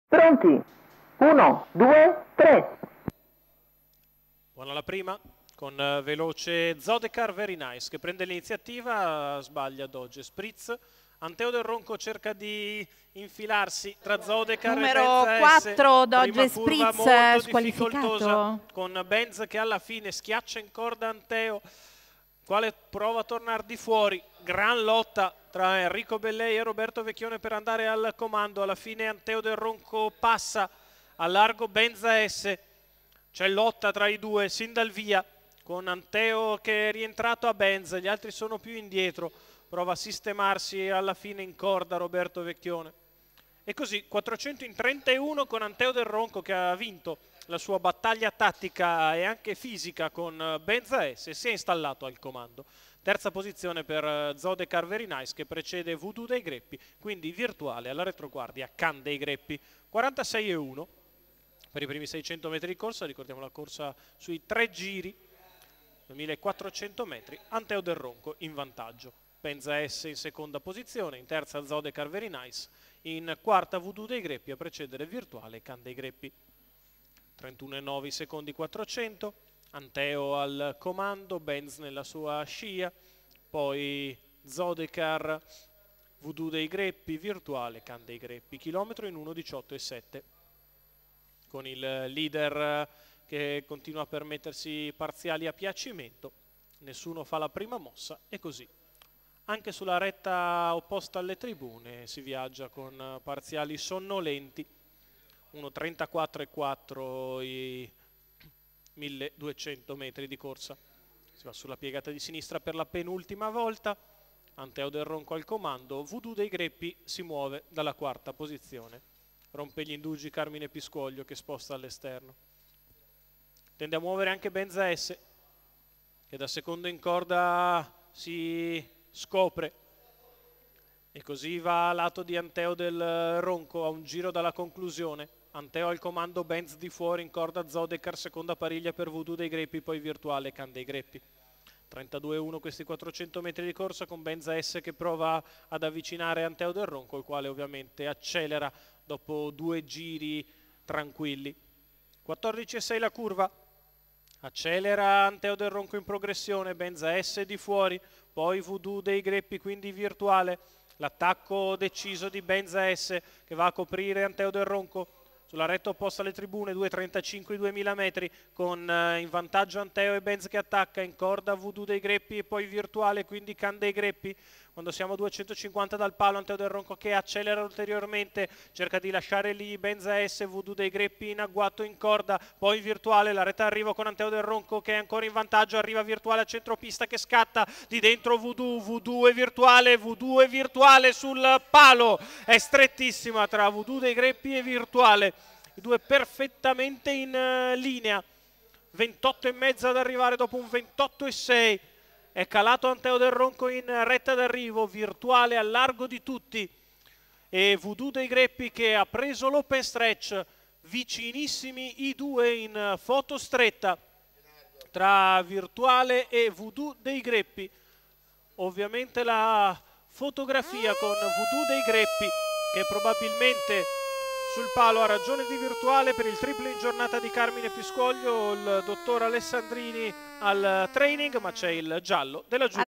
Pronti? 1, 2, 3. Buona la prima, con veloce Zodecar Very Nice che prende l'iniziativa, sbaglia Dodge Spritz. Anteo Del Ronco cerca di infilarsi tra Zodecar Numero e Benz 4 S. Dodge Prima curva Spritz molto squalificato. difficoltosa con Benz che alla fine schiaccia in corda Anteo, quale prova a tornare di fuori. Gran lotta tra Enrico Bellei e Roberto Vecchione per andare al comando. Alla fine Anteo Del Ronco passa a largo Benz S. C'è lotta tra i due sin dal via, con Anteo che è rientrato a Benz, gli altri sono più indietro. Prova a sistemarsi alla fine in corda Roberto Vecchione. E così 400 in 31 con Anteo Del Ronco che ha vinto la sua battaglia tattica e anche fisica con Benz S e si è installato al comando. Terza posizione per Zodecar Very Nice che precede Voodoo dei Greppi, quindi virtuale alla retroguardia Can dei Greppi. 46,1 per i primi 600 metri di corsa, ricordiamo la corsa sui 3 giri, 2400 metri, Anteo Del Ronco in vantaggio. Benz S in seconda posizione, in terza Zodecar Very Nice, in quarta Voodoo dei Greppi a precedere virtuale Can dei Greppi. 31,9 secondi 400, Anteo al comando, Benz nella sua scia, poi Zodecar, Voodoo dei Greppi, virtuale Can dei Greppi, chilometro in 1,18,7. Con il leader che continua a permettersi parziali a piacimento, nessuno fa la prima mossa e così. Anche sulla retta opposta alle tribune si viaggia con parziali sonnolenti, 1,34,4 i 1200 metri di corsa. Si va sulla piegata di sinistra per la penultima volta, Anteo Del Ronco al comando, Voodoo dei Greppi si muove dalla quarta posizione. Rompe gli indugi Carmine Piscoglio che sposta all'esterno. Tende a muovere anche Benz S che da secondo in corda si scopre e così va a lato di Anteo Del Ronco a un giro dalla conclusione. Anteo al comando, Benz di fuori, in corda Zodecar, seconda pariglia per Voodoo dei Greppi, poi virtuale Can dei Greppi. 32,1 questi 400 metri di corsa con Benz S che prova ad avvicinare Anteo Del Ronco, il quale ovviamente accelera dopo 2 giri tranquilli. 14,6 la curva, accelera Anteo Del Ronco in progressione, Benz S di fuori, poi Voodoo dei Greppi quindi virtuale, l'attacco deciso di Benz S che va a coprire Anteo Del Ronco. Sulla retta opposta alle tribune, 2,35 i 2000 metri, con in vantaggio Anteo e Benz che attacca, in corda Voodoo dei Greppi e poi virtuale, quindi Can dei Greppi. Quando siamo a 250 dal palo, Anteo Del Ronco che accelera ulteriormente, cerca di lasciare lì Benz S, Voodoo dei Greppi in agguato in corda, poi virtuale, la retta arrivo con Anteo Del Ronco che è ancora in vantaggio, arriva virtuale a centropista che scatta di dentro Voodoo e virtuale sul palo, è strettissima tra Voodoo dei Greppi e virtuale, i due perfettamente in linea. 28,5 ad arrivare dopo un 28,6. È calato Anteo Del Ronco in retta d'arrivo, virtuale al largo di tutti e Voodoo dei Greppi che ha preso l'open stretch, vicinissimi i due in foto stretta tra virtuale e Voodoo dei Greppi. Ovviamente la fotografia con Voodoo dei Greppi che probabilmente sul palo ha ragione di virtuale per il triplo in giornata di Carmine Piscoglio, il dottor Alessandrini al training, ma c'è il giallo della giuria.